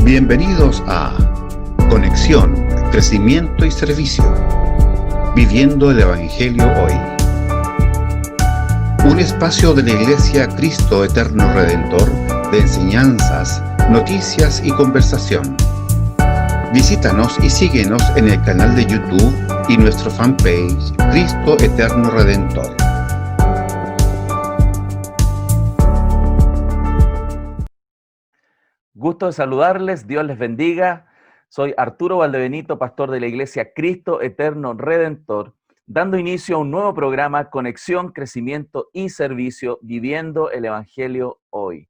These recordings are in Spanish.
Bienvenidos a Conexión, Crecimiento y Servicio, Viviendo el Evangelio Hoy. Un espacio de la Iglesia Cristo Eterno Redentor de enseñanzas, noticias y conversación. Visítanos y síguenos en el canal de YouTube y nuestro fanpage Cristo Eterno Redentor. Gusto de saludarles, Dios les bendiga. Soy Arturo Valdebenito, pastor de la Iglesia Cristo Eterno Redentor, dando inicio a un nuevo programa, Conexión, Crecimiento y Servicio, Viviendo el Evangelio Hoy.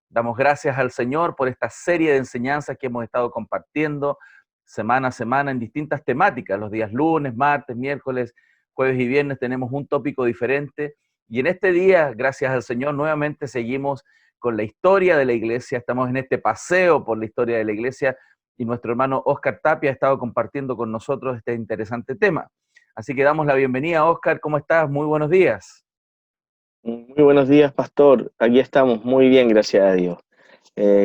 Damos gracias al Señor por esta serie de enseñanzas que hemos estado compartiendo semana a semana en distintas temáticas. Los días lunes, martes, miércoles, jueves y viernes tenemos un tópico diferente. Y en este día, gracias al Señor, nuevamente seguimos con la historia de la iglesia. Estamos en este paseo por la historia de la iglesia y nuestro hermano Oscar Tapia ha estado compartiendo con nosotros este interesante tema. Así que damos la bienvenida, Oscar. ¿Cómo estás? Muy buenos días. Muy buenos días, pastor. Aquí estamos muy bien, gracias a Dios.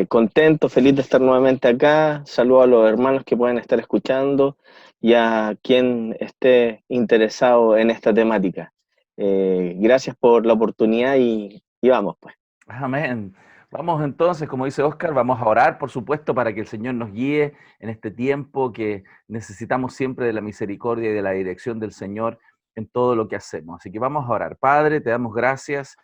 Contento, feliz de estar nuevamente acá. Saludo a los hermanos que pueden estar escuchando y a quien esté interesado en esta temática. Gracias por la oportunidad y vamos, pues. Amén. Vamos entonces, como dice Oscar, vamos a orar, por supuesto, para que el Señor nos guíe en este tiempo que necesitamos siempre de la misericordia y de la dirección del Señor en todo lo que hacemos. Así que vamos a orar. Padre, te damos gracias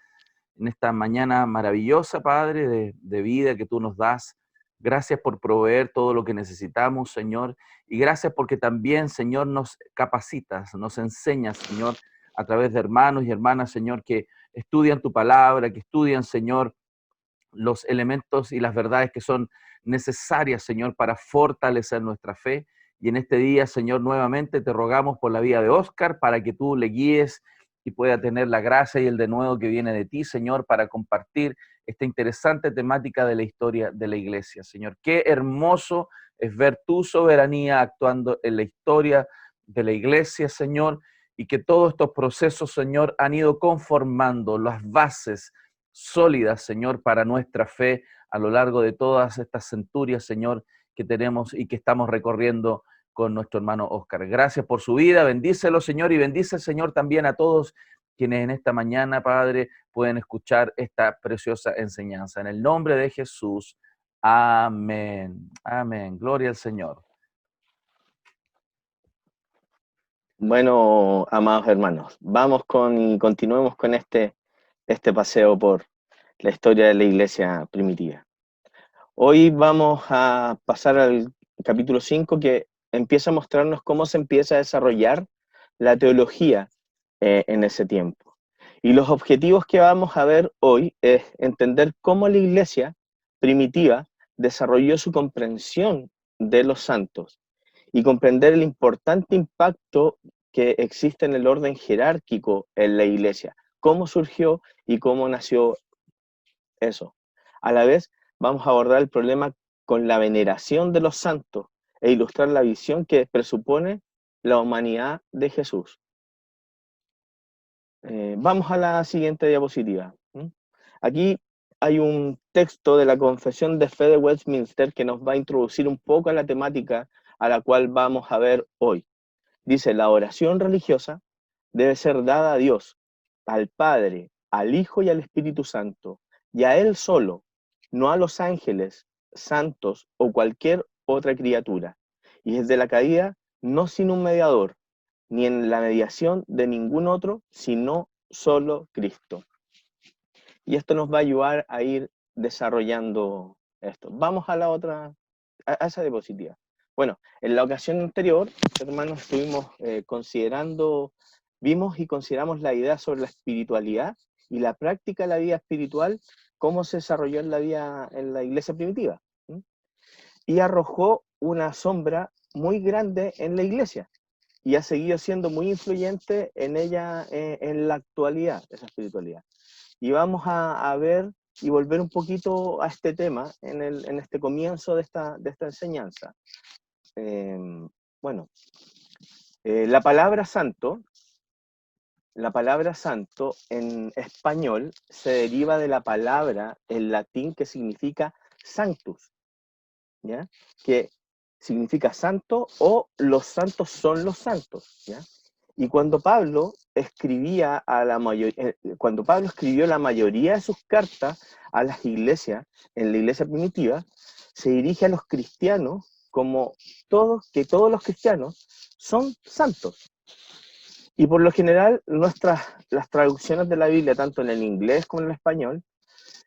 en esta mañana maravillosa, Padre, de vida que tú nos das. Gracias por proveer todo lo que necesitamos, Señor. Y gracias porque también, Señor, nos capacitas, nos enseñas, Señor, a través de hermanos y hermanas, Señor, que estudian tu palabra, que estudian, Señor, los elementos y las verdades que son necesarias, Señor, para fortalecer nuestra fe. Y en este día, Señor, nuevamente te rogamos por la vida de Oscar para que tú le guíes y pueda tener la gracia y el denuedo que viene de ti, Señor, para compartir esta interesante temática de la historia de la iglesia, Señor. Qué hermoso es ver tu soberanía actuando en la historia de la iglesia, Señor, y que todos estos procesos, Señor, han ido conformando las bases sólidas, Señor, para nuestra fe a lo largo de todas estas centurias, Señor, que tenemos y que estamos recorriendo con nuestro hermano Oscar. Gracias por su vida, bendícelo, Señor, y bendice, Señor, también a todos quienes en esta mañana, Padre, pueden escuchar esta preciosa enseñanza. En el nombre de Jesús, amén. Amén. Gloria al Señor. Bueno, amados hermanos, vamos y continuemos con este paseo por la historia de la iglesia primitiva. Hoy vamos a pasar al capítulo 5, que empieza a mostrarnos cómo se empieza a desarrollar la teología en ese tiempo. Y los objetivos que vamos a ver hoy es entender cómo la iglesia primitiva desarrolló su comprensión de los santos y comprender el importante impacto que existe en el orden jerárquico en la iglesia, cómo surgió y cómo nació eso. A la vez, vamos a abordar el problema con la veneración de los santos e ilustrar la visión que presupone la humanidad de Jesús. Vamos a la siguiente diapositiva. Aquí hay un texto de la Confesión de Fe de Westminster que nos va a introducir un poco a la temática a la cual vamos a ver hoy. Dice: la oración religiosa debe ser dada a Dios, al Padre, al Hijo y al Espíritu Santo, y a Él solo, no a los ángeles, santos o cualquier otra criatura. Y desde la caída, no sin un mediador, ni en la mediación de ningún otro, sino solo Cristo. Y esto nos va a ayudar a ir desarrollando esto. Vamos a la otra, a esa diapositiva. Bueno, en la ocasión anterior, hermanos, estuvimos vimos y consideramos la idea sobre la espiritualidad y la práctica de la vida espiritual, cómo se desarrolló en la iglesia primitiva. Y arrojó una sombra muy grande en la iglesia y ha seguido siendo muy influyente en ella en la actualidad, esa espiritualidad. Y vamos a ver y volver un poquito a este tema en este comienzo de esta enseñanza. La palabra santo en español se deriva de la palabra en latín que significa sanctus. ¿ya? Que significa santo o los santos son los santos, ¿ya? Y cuando Pablo escribía cuando Pablo escribió la mayoría de sus cartas a las iglesias, en la iglesia primitiva, se dirige a los cristianos como todos los cristianos son santos. Y por lo general, las traducciones de la Biblia, tanto en el inglés como en el español,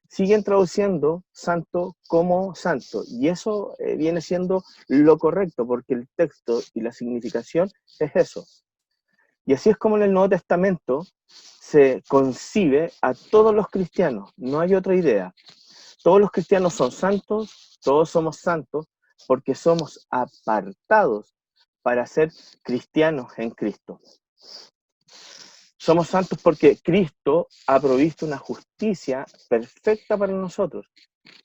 siguen traduciendo santo como santo. Y eso viene siendo lo correcto, porque el texto y la significación es eso. Y así es como en el Nuevo Testamento se concibe a todos los cristianos. No hay otra idea. Todos los cristianos son santos, todos somos santos, porque somos apartados para ser cristianos en Cristo. Somos santos porque Cristo ha provisto una justicia perfecta para nosotros.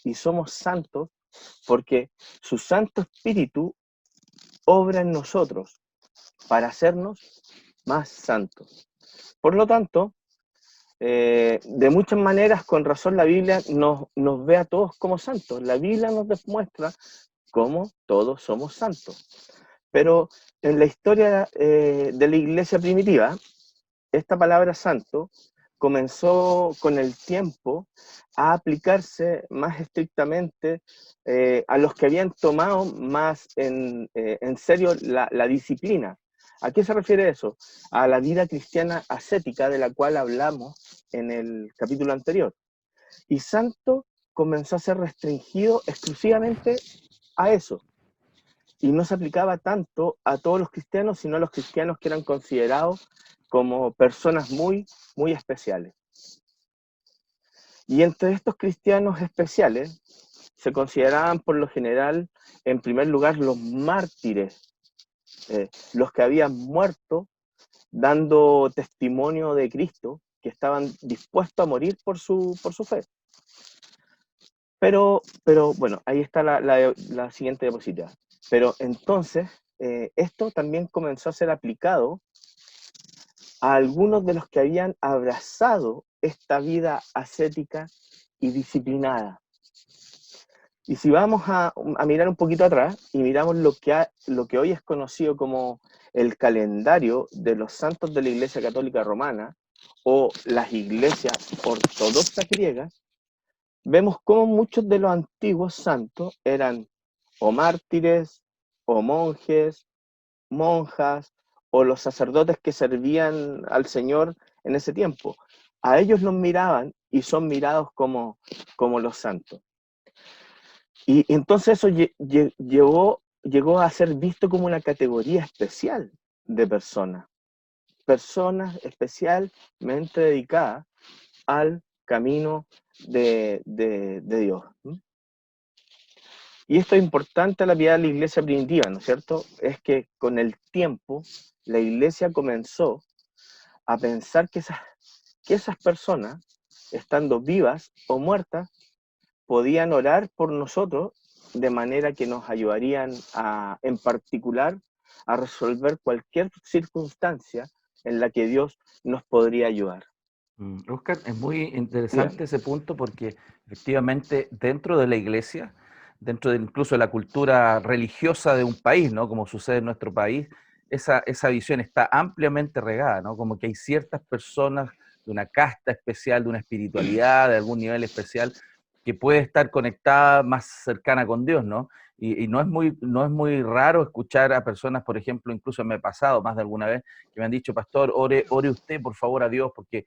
Y somos santos porque su Santo Espíritu obra en nosotros para hacernos más santos. Por lo tanto, de muchas maneras, con razón, la Biblia nos ve a todos como santos. La Biblia nos demuestra cómo todos somos santos. Pero en la historia de la iglesia primitiva, esta palabra santo comenzó con el tiempo a aplicarse más estrictamente a los que habían tomado más en serio la disciplina. ¿A qué se refiere eso? A la vida cristiana ascética de la cual hablamos en el capítulo anterior. Y santo comenzó a ser restringido exclusivamente a eso. Y no se aplicaba tanto a todos los cristianos, sino a los cristianos que eran considerados como personas muy, muy especiales. Y entre estos cristianos especiales se consideraban por lo general, en primer lugar, los mártires, los que habían muerto dando testimonio de Cristo, que estaban dispuestos a morir por su fe. Pero bueno, ahí está la siguiente diapositiva. Pero entonces, esto también comenzó a ser aplicado a algunos de los que habían abrazado esta vida ascética y disciplinada. Y si vamos a mirar un poquito atrás y miramos lo que hoy es conocido como el calendario de los santos de la Iglesia Católica Romana o las iglesias ortodoxas griegas, vemos cómo muchos de los antiguos santos eran o mártires, o monjes, monjas, o los sacerdotes que servían al Señor en ese tiempo. A ellos los miraban y son mirados como los santos. Y entonces eso llegó a ser visto como una categoría especial de personas especialmente dedicadas al camino de Dios. Y esto es importante a la vida de la iglesia primitiva, ¿no es cierto? Es que con el tiempo la iglesia comenzó a pensar que esas personas, estando vivas o muertas, podían orar por nosotros de manera que nos ayudarían en particular a resolver cualquier circunstancia en la que Dios nos podría ayudar. Oscar, es muy interesante Bien. ese punto porque efectivamente dentro de la iglesia, dentro de incluso de la cultura religiosa de un país, ¿no? Como sucede en nuestro país, esa visión está ampliamente regada, ¿no? Como que hay ciertas personas de una casta especial, de una espiritualidad, de algún nivel especial, que puede estar conectada más cercana con Dios, ¿no? Y no es muy raro escuchar a personas, por ejemplo, incluso me ha pasado más de alguna vez, que me han dicho, pastor, ore usted por favor a Dios, porque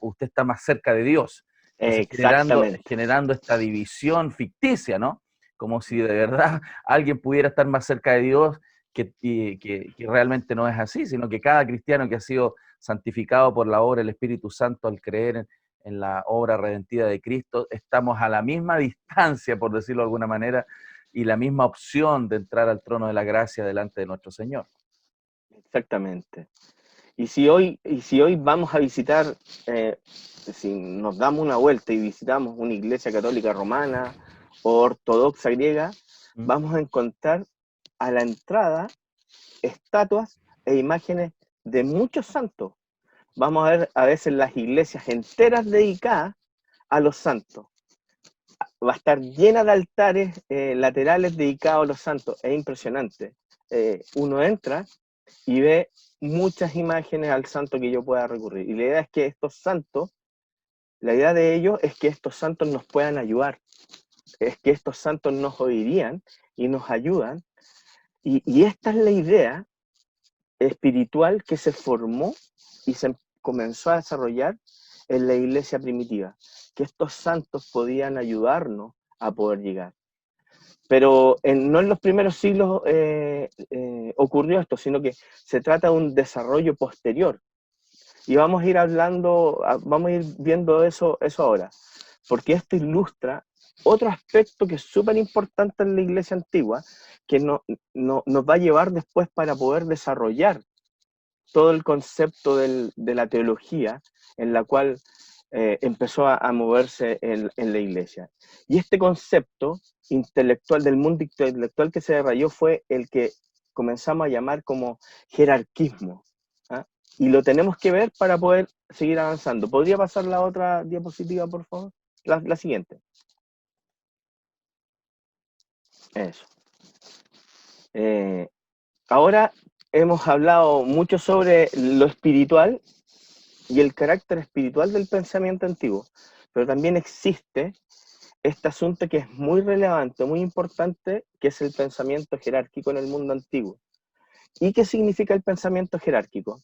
usted está más cerca de Dios. Entonces, Exactamente. generando esta división ficticia, ¿no? Como si de verdad alguien pudiera estar más cerca de Dios, que realmente no es así, sino que cada cristiano que ha sido santificado por la obra del Espíritu Santo al creer en la obra redentiva de Cristo, estamos a la misma distancia, por decirlo de alguna manera, y la misma opción de entrar al trono de la gracia delante de nuestro Señor. Exactamente. Y si hoy vamos a visitar, si nos damos una vuelta y visitamos una iglesia católica romana o ortodoxa griega, vamos a encontrar a la entrada estatuas e imágenes de muchos santos. Vamos a ver a veces las iglesias enteras dedicadas a los santos. va a estar llena de altares laterales dedicados a los santos. Es impresionante. Uno entra y ve muchas imágenes al santo que yo pueda recurrir. Y la idea es que estos santos, la idea de ellos es que estos santos nos puedan ayudar. Es que estos santos nos oirían y nos ayudan. Y esta es la idea espiritual que se formó y se comenzó a desarrollar en la iglesia primitiva, que estos santos podían ayudarnos a poder llegar. Pero no en los primeros siglos ocurrió esto, sino que se trata de un desarrollo posterior. Y vamos a ir hablando, vamos a ir viendo eso ahora, porque esto ilustra otro aspecto que es súper importante en la iglesia antigua, que nos va a llevar después para poder desarrollar todo el concepto de la teología en la cual empezó a moverse en la iglesia. Y este concepto intelectual, del mundo intelectual que se desarrolló, fue el que comenzamos a llamar como jerarquismo. ¿Ah? Y lo tenemos que ver para poder seguir avanzando. ¿Podría pasar la otra diapositiva, por favor? La siguiente. Eso. Ahora hemos hablado mucho sobre lo espiritual y el carácter espiritual del pensamiento antiguo, pero también existe este asunto que es muy relevante, muy importante, que es el pensamiento jerárquico en el mundo antiguo. ¿Y qué significa el pensamiento jerárquico?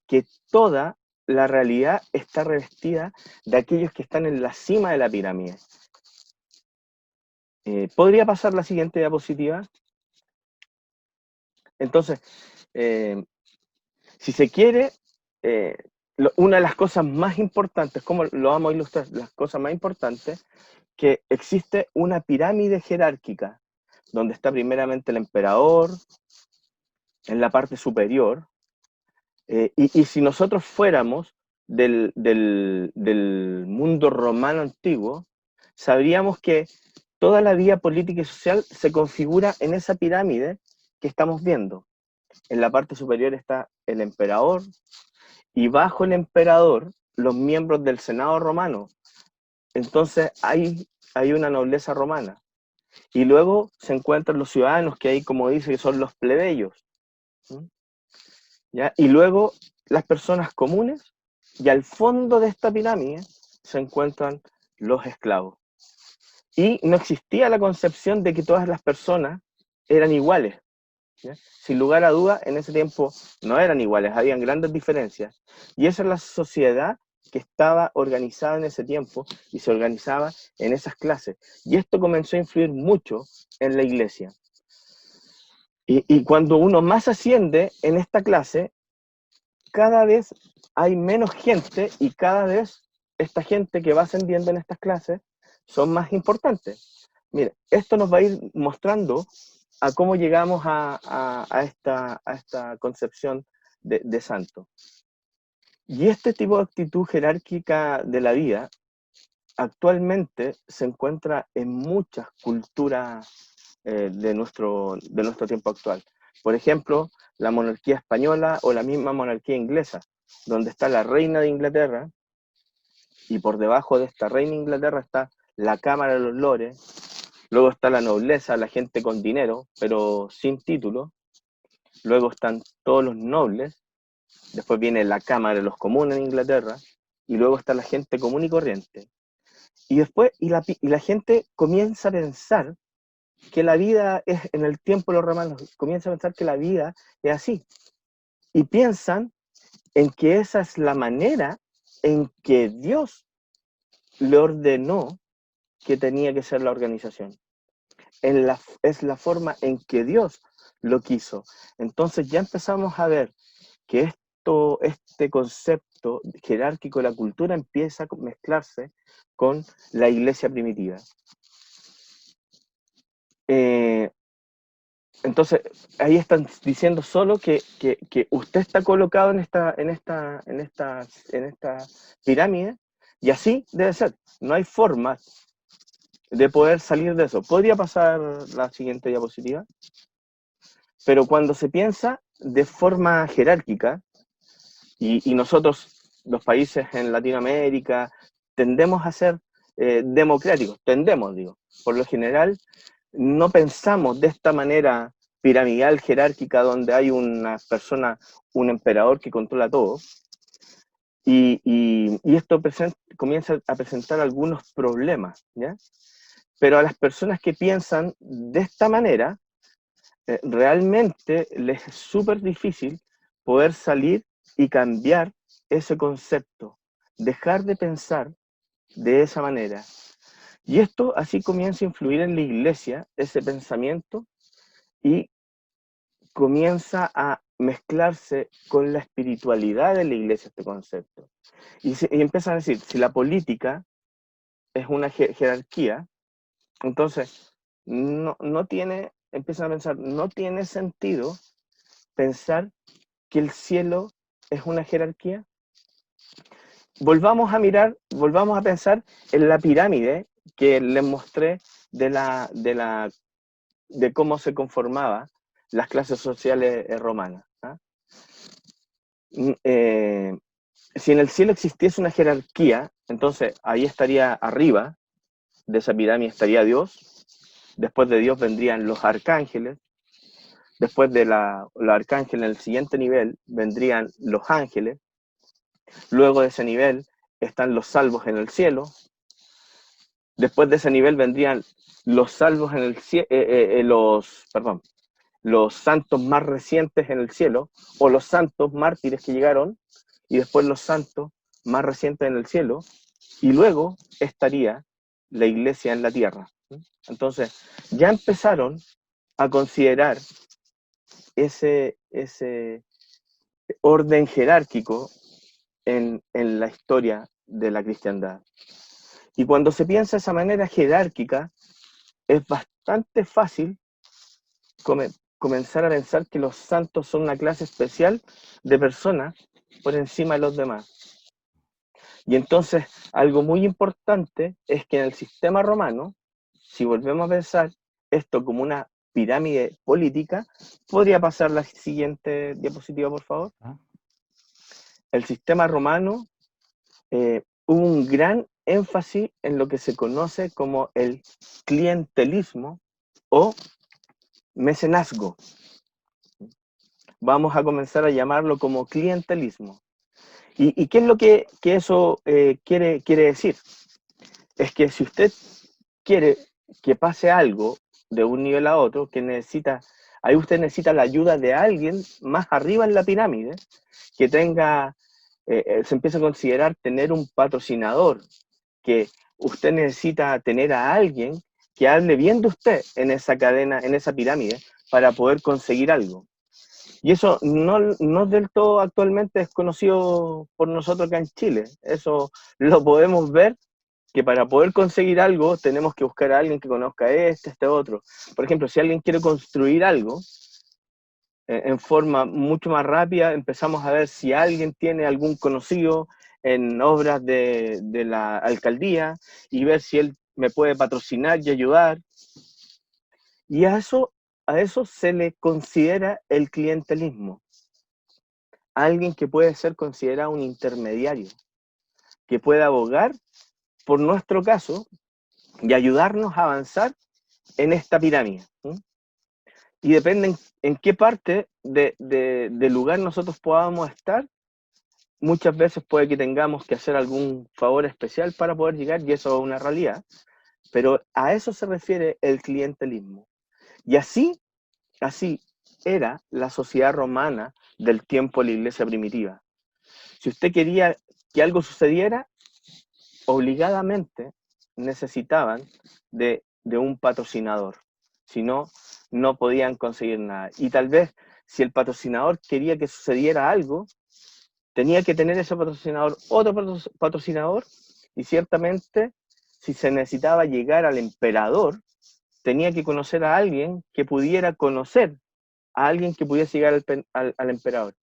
Que toda la realidad está revestida de aquellos que están en la cima de la pirámide. ¿Podría pasar la siguiente diapositiva? Entonces, si se quiere, una de las cosas más importantes, ¿cómo lo vamos a ilustrar? Las cosas más importantes, que existe una pirámide jerárquica, donde está primeramente el emperador, en la parte superior, y si nosotros fuéramos del mundo romano antiguo, sabríamos que toda la vida política y social se configura en esa pirámide que estamos viendo. En la parte superior está el emperador, y bajo el emperador, los miembros del Senado romano. Entonces hay una nobleza romana. Y luego se encuentran los ciudadanos, que ahí, como dice, que son los plebeyos. ¿Ya? Y luego las personas comunes, y al fondo de esta pirámide se encuentran los esclavos. Y no existía la concepción de que todas las personas eran iguales. ¿Ya? Sin lugar a duda, en ese tiempo no eran iguales, habían grandes diferencias. Y esa es la sociedad que estaba organizada en ese tiempo y se organizaba en esas clases. Y esto comenzó a influir mucho en la iglesia. Y cuando uno más asciende en esta clase, cada vez hay menos gente y cada vez esta gente que va ascendiendo en estas clases son más importantes. Mire, esto nos va a ir mostrando a cómo llegamos a esta concepción de santo. Y este tipo de actitud jerárquica de la vida actualmente se encuentra en muchas culturas de nuestro tiempo actual. Por ejemplo, la monarquía española o la misma monarquía inglesa, donde está la reina de Inglaterra, y por debajo de esta reina de Inglaterra está la Cámara de los Lores. Luego está la nobleza, la gente con dinero, pero sin título. Luego están todos los nobles. Después viene la Cámara de los Comunes en Inglaterra. Y luego está la gente común y corriente. Y después, la gente comienza a pensar que la vida es, en el tiempo de los romanos, comienza a pensar que la vida es así. Y piensan en que esa es la manera en que Dios le ordenó que tenía que ser la organización. Es la forma en que Dios lo quiso. Entonces ya empezamos a ver que este concepto jerárquico de la cultura empieza a mezclarse con la iglesia primitiva. Entonces, ahí están diciendo solo que usted está colocado en esta pirámide, y así debe ser. No hay forma de poder salir de eso. ¿Podría pasar la siguiente diapositiva? Pero cuando se piensa de forma jerárquica, y nosotros, los países en Latinoamérica, tendemos a ser democráticos, tendemos, digo. Por lo general, no pensamos de esta manera piramidal, jerárquica, donde hay una persona, un emperador que controla todo. Y esto comienza a presentar algunos problemas, ¿ya? Pero a las personas que piensan de esta manera, realmente les es súper difícil poder salir y cambiar ese concepto, dejar de pensar de esa manera. Y esto así comienza a influir en la iglesia, ese pensamiento, y comienza a mezclarse con la espiritualidad de la iglesia este concepto. Y empiezan a decir, si la política es una jerarquía, entonces no tiene, empiezan a pensar, no tiene sentido pensar que el cielo es una jerarquía. Volvamos a pensar en la pirámide que les mostré de cómo se conformaba las clases sociales romanas. ¿Ah? Si en el cielo existiese una jerarquía, entonces ahí estaría arriba de esa pirámide estaría Dios, después de Dios vendrían los arcángeles, después de los arcángeles en el siguiente nivel vendrían los ángeles, luego de ese nivel están los salvos en el cielo, después de ese nivel vendrían los salvos en el cielo, los santos más recientes en el cielo, o los santos mártires que llegaron, y después los santos más recientes en el cielo, y luego estaría la iglesia en la tierra. Entonces, ya empezaron a considerar ese orden jerárquico en la historia de la cristiandad. Y cuando se piensa de esa manera jerárquica, es bastante fácil comenzar a pensar que los santos son una clase especial de personas por encima de los demás. Y entonces, algo muy importante es que en el sistema romano, si volvemos a pensar esto como una pirámide política, podría pasar la siguiente diapositiva, por favor. El sistema romano hubo un gran énfasis en lo que se conoce como el clientelismo o mecenazgo. Vamos a comenzar a llamarlo como clientelismo. ¿Y qué es lo que eso quiere decir? Es que si usted quiere que pase algo de un nivel a otro, ahí usted necesita la ayuda de alguien más arriba en la pirámide, que tenga, se empieza a considerar tener un patrocinador, que usted necesita tener a alguien que hable bien de usted en esa cadena, en esa pirámide, para poder conseguir algo. Y eso no del todo actualmente es conocido por nosotros acá en Chile. Eso lo podemos ver, que para poder conseguir algo tenemos que buscar a alguien que conozca este otro. Por ejemplo, si alguien quiere construir algo en forma mucho más rápida, empezamos a ver si alguien tiene algún conocido en obras de la alcaldía y ver si él me puede patrocinar y ayudar. Y a eso se le considera el clientelismo. Alguien que puede ser considerado un intermediario, que puede abogar por nuestro caso y ayudarnos a avanzar en esta pirámide. Y depende en qué parte del lugar nosotros podamos estar, muchas veces puede que tengamos que hacer algún favor especial para poder llegar, y eso es una realidad, pero a eso se refiere el clientelismo. Y así era la sociedad romana del tiempo de la iglesia primitiva. Si usted quería que algo sucediera, obligadamente necesitaban de un patrocinador. Si no, no podían conseguir nada. Y tal vez, si el patrocinador quería que sucediera algo, tenía que tener ese patrocinador, otro patrocinador, y ciertamente, si se necesitaba llegar al emperador, tenía que conocer a alguien que pudiera conocer a alguien que pudiese llegar al emperador.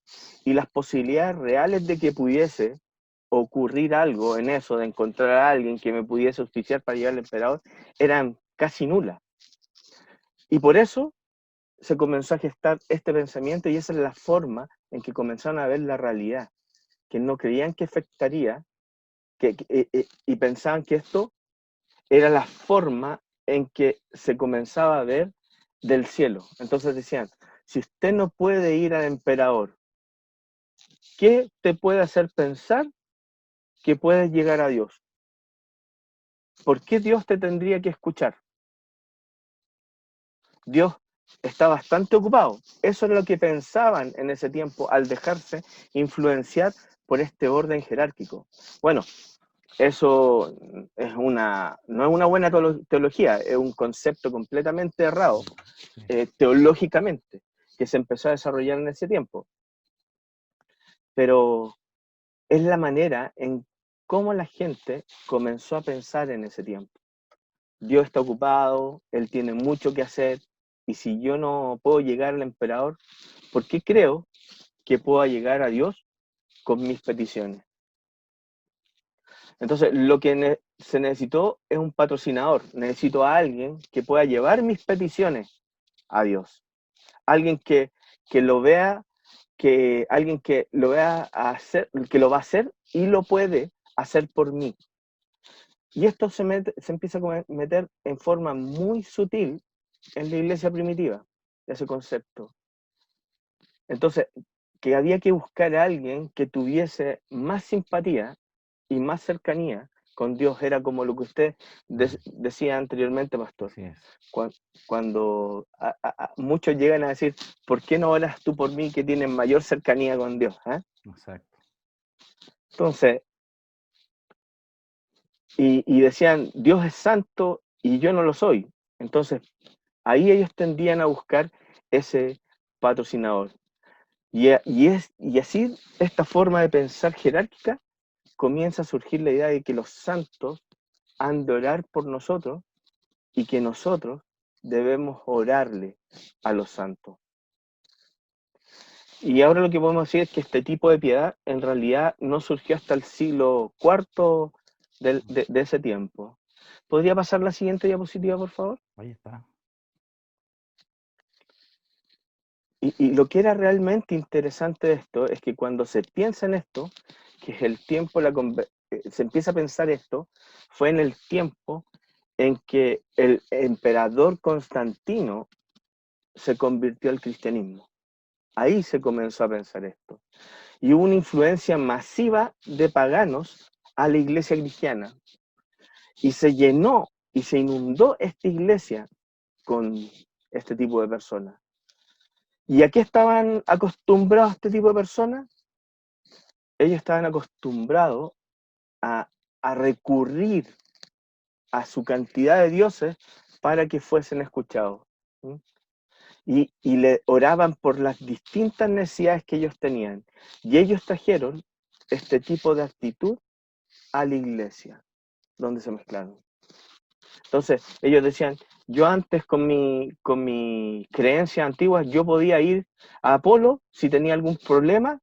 Y las posibilidades reales de que pudiese ocurrir algo en eso, de encontrar a alguien que me pudiese auspiciar para llegar al emperador, eran casi nulas. Y por eso se comenzó a gestar este pensamiento, y esa es la forma en que comenzaron a ver la realidad, que no creían que afectaría, y pensaban que esto era la forma en que se comenzaba a ver del cielo. Entonces decían, si usted no puede ir al emperador, ¿qué te puede hacer pensar que puedes llegar a Dios? ¿Por qué Dios te tendría que escuchar? Dios está bastante ocupado. Eso es lo que pensaban en ese tiempo al dejarse influenciar por este orden jerárquico. Bueno, eso no es una buena teología, es un concepto completamente errado teológicamente, que se empezó a desarrollar en ese tiempo. Pero es la manera en cómo la gente comenzó a pensar en ese tiempo. Dios está ocupado, Él tiene mucho que hacer, y si yo no puedo llegar al emperador, ¿por qué creo que puedo llegar a Dios con mis peticiones? Entonces, lo que se necesitó es un patrocinador. Necesito a alguien que pueda llevar mis peticiones a Dios. Alguien que lo vea, alguien que lo vea hacer, que lo va a hacer y lo puede hacer por mí. Y esto se empieza a meter en forma muy sutil en la iglesia primitiva, ese concepto. Entonces, que había que buscar a alguien que tuviese más simpatía y más cercanía con Dios. Era como lo que usted decía anteriormente, pastor. Así es. Cuando muchos llegan a decir, ¿por qué no oras tú por mí que tienes mayor cercanía con Dios? Exacto. Entonces, y decían, Dios es santo y yo no lo soy. Entonces, ahí ellos tendían a buscar ese patrocinador. Y así, esta forma de pensar jerárquica, comienza a surgir la idea de que los santos han de orar por nosotros y que nosotros debemos orarle a los santos. Y ahora lo que podemos decir es que este tipo de piedad en realidad no surgió hasta el siglo IV de ese tiempo. ¿Podría pasar la siguiente diapositiva, por favor? Ahí está. Y lo que era realmente interesante de esto es que cuando se piensa en esto, que es el tiempo, se empieza a pensar esto, fue en el tiempo en que el emperador Constantino se convirtió al cristianismo. Ahí se comenzó a pensar esto. Y hubo una influencia masiva de paganos a la iglesia cristiana. Y se llenó y se inundó esta iglesia con este tipo de personas. ¿Y a qué estaban acostumbrados este tipo de personas? Ellos estaban acostumbrados a recurrir a su cantidad de dioses para que fuesen escuchados. Y le oraban por las distintas necesidades que ellos tenían. Y ellos trajeron este tipo de actitud a la iglesia, donde se mezclaron. Entonces, ellos decían, yo antes con mi creencias antiguas, yo podía ir a Apolo si tenía algún problema,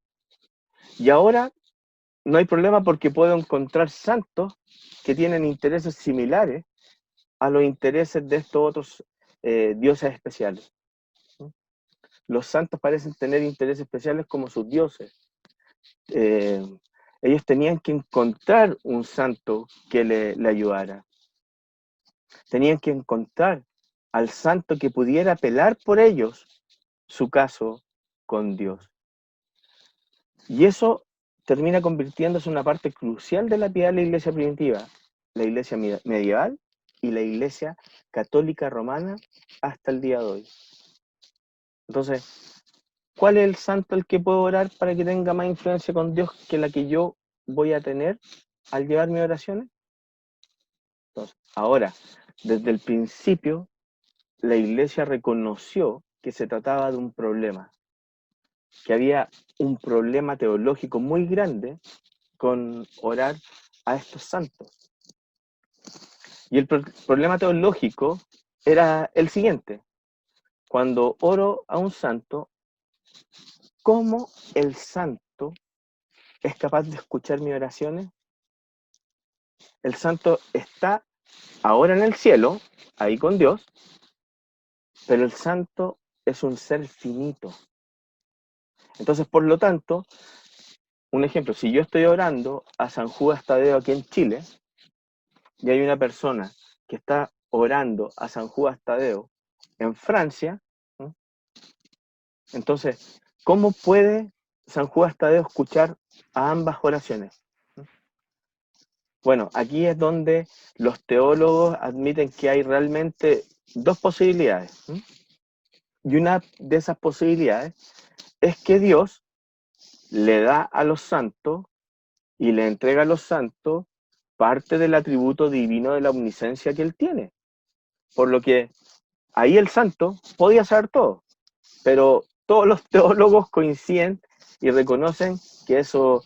y ahora no hay problema porque puedo encontrar santos que tienen intereses similares a los intereses de estos otros dioses especiales. Los santos parecen tener intereses especiales como sus dioses. Ellos tenían que encontrar un santo que le ayudara. Tenían que encontrar al santo que pudiera apelar por ellos su caso con Dios. Y eso termina convirtiéndose en una parte crucial de la piedad de la iglesia primitiva, la iglesia medieval y la iglesia católica romana hasta el día de hoy. Entonces, ¿cuál es el santo al que puedo orar para que tenga más influencia con Dios que la que yo voy a tener al llevar mis oraciones? Entonces, ahora, desde el principio, la iglesia reconoció que se trataba de un problema, que había un problema teológico muy grande con orar a estos santos. Y el problema teológico era el siguiente: cuando oro a un santo, ¿cómo el santo es capaz de escuchar mis oraciones? El santo está ahora en el cielo, ahí con Dios, pero el santo es un ser finito. Entonces, por lo tanto, un ejemplo, si yo estoy orando a San Judas Tadeo aquí en Chile, y hay una persona que está orando a San Judas Tadeo en Francia, ¿no? Entonces, ¿cómo puede San Judas Tadeo escuchar a ambas oraciones? Bueno, aquí es donde los teólogos admiten que hay realmente dos posibilidades. Y una de esas posibilidades es que Dios le da a los santos y le entrega a los santos parte del atributo divino de la omnisciencia que él tiene. Por lo que ahí el santo podía saber todo, pero todos los teólogos coinciden y reconocen que eso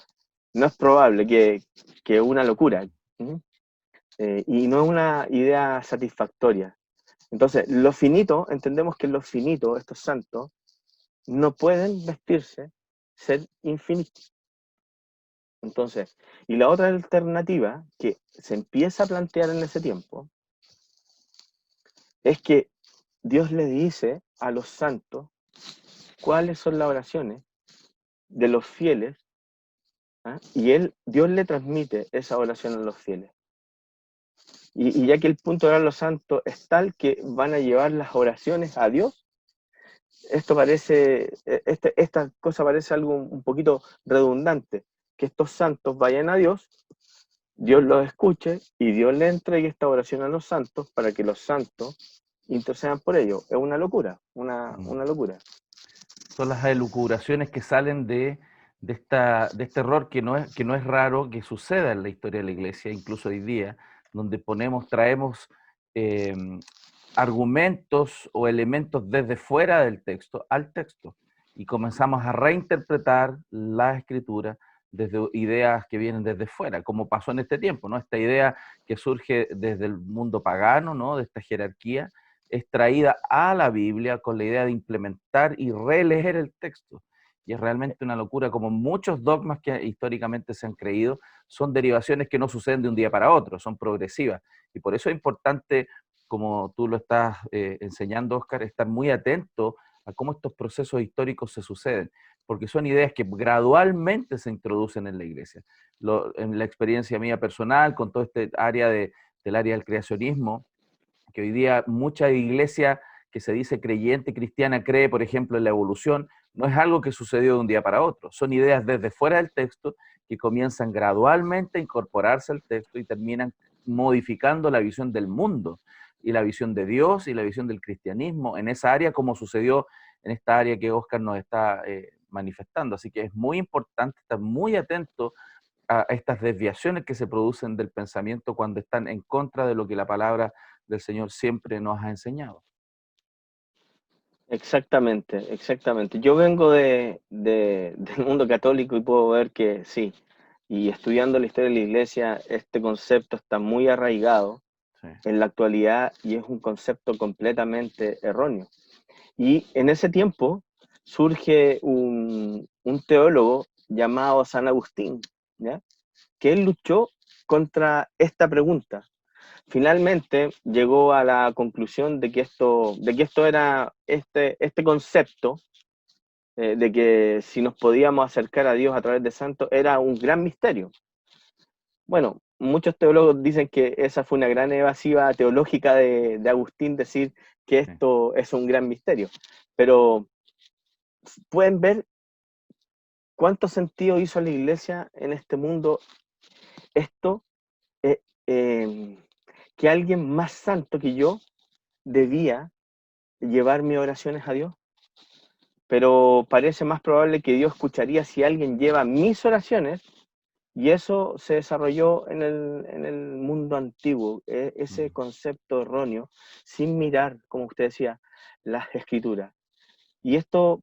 no es probable, que es una locura. Y no es una idea satisfactoria. Entonces, lo finito, entendemos que los finitos, estos santos, no pueden vestirse, ser infinitos. Entonces, y la otra alternativa que se empieza a plantear en ese tiempo es que Dios le dice a los santos cuáles son las oraciones de los fieles, ¿ah? Y Dios le transmite esa oración a los fieles. Y ya que el punto de orar a los santos es tal que van a llevar las oraciones a Dios, esta cosa parece algo un poquito redundante, que estos santos vayan a Dios, Dios los escuche y Dios le entregue esta oración a los santos para que los santos intercedan por ellos. Es una locura, una locura. Son las elucubraciones que salen de este error que no es raro que suceda en la historia de la Iglesia, incluso hoy día, donde traemos argumentos o elementos desde fuera del texto al texto y comenzamos a reinterpretar la escritura desde ideas que vienen desde fuera, como pasó en este tiempo, ¿no? Esta idea que surge desde el mundo pagano, ¿no? De esta jerarquía, es traída a la Biblia con la idea de implementar y releer el texto. Y es realmente una locura, como muchos dogmas que históricamente se han creído, son derivaciones que no suceden de un día para otro, son progresivas. Y por eso es importante, como tú lo estás enseñando, Óscar, estar muy atento a cómo estos procesos históricos se suceden, porque son ideas que gradualmente se introducen en la iglesia. En la experiencia mía personal, con todo este área del área del creacionismo, que hoy día mucha iglesia que se dice creyente cristiana cree, por ejemplo, en la evolución, no es algo que sucedió de un día para otro, son ideas desde fuera del texto que comienzan gradualmente a incorporarse al texto y terminan modificando la visión del mundo y la visión de Dios y la visión del cristianismo en esa área, como sucedió en esta área que Óscar nos está manifestando. Así que es muy importante estar muy atento a estas desviaciones que se producen del pensamiento cuando están en contra de lo que la palabra del Señor siempre nos ha enseñado. Exactamente, exactamente. Yo vengo del mundo católico y puedo ver que sí, y estudiando la historia de la iglesia, este concepto está muy arraigado Sí. en la actualidad y es un concepto completamente erróneo. Y en ese tiempo surge un teólogo llamado San Agustín, ¿ya? Que él luchó contra esta pregunta. Finalmente llegó a la conclusión de que esto era este concepto de que si nos podíamos acercar a Dios a través de santos era un gran misterio. Bueno, muchos teólogos dicen que esa fue una gran evasiva teológica de Agustín, decir que esto es un gran misterio, pero pueden ver cuánto sentido hizo a la iglesia en este mundo esto, eh, eh, que alguien más santo que yo debía llevar mis oraciones a Dios, pero parece más probable que Dios escucharía si alguien lleva mis oraciones, y eso se desarrolló en el mundo antiguo, ese concepto erróneo, sin mirar, como usted decía, las escrituras. Y esto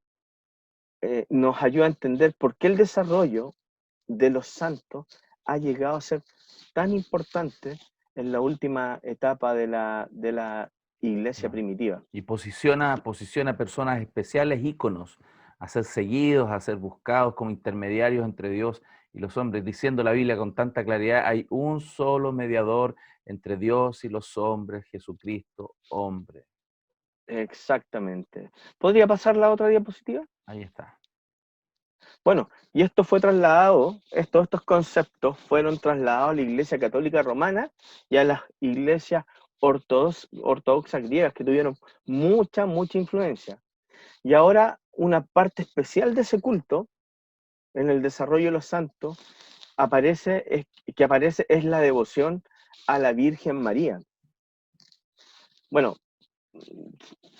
nos ayuda a entender por qué el desarrollo de los santos ha llegado a ser tan importante en la última etapa de la iglesia primitiva. Y posiciona personas especiales, íconos, a ser seguidos, a ser buscados como intermediarios entre Dios y los hombres, diciendo la Biblia con tanta claridad, hay un solo mediador entre Dios y los hombres, Jesucristo, hombre. Exactamente. ¿Podría pasar la otra diapositiva? Ahí está. Bueno, y esto fue trasladado, estos conceptos fueron trasladados a la Iglesia Católica Romana y a las iglesias ortodoxas griegas que tuvieron mucha influencia. Y ahora una parte especial de ese culto, en el desarrollo de los santos, que aparece es la devoción a la Virgen María. Bueno,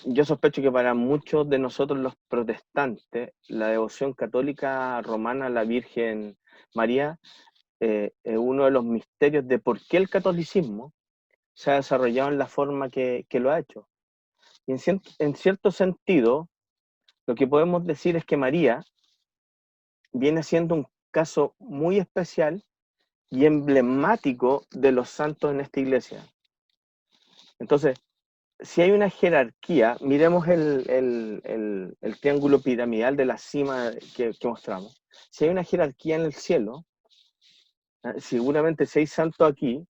yo sospecho que para muchos de nosotros los protestantes, la devoción católica romana a la Virgen María es uno de los misterios de por qué el catolicismo se ha desarrollado en la forma que lo ha hecho. Y en cierto sentido, lo que podemos decir es que María viene siendo un caso muy especial y emblemático de los santos en esta iglesia. Entonces, si hay una jerarquía, miremos el triángulo piramidal de la cima que mostramos. Si hay una jerarquía en el cielo, seguramente si hay santos aquí,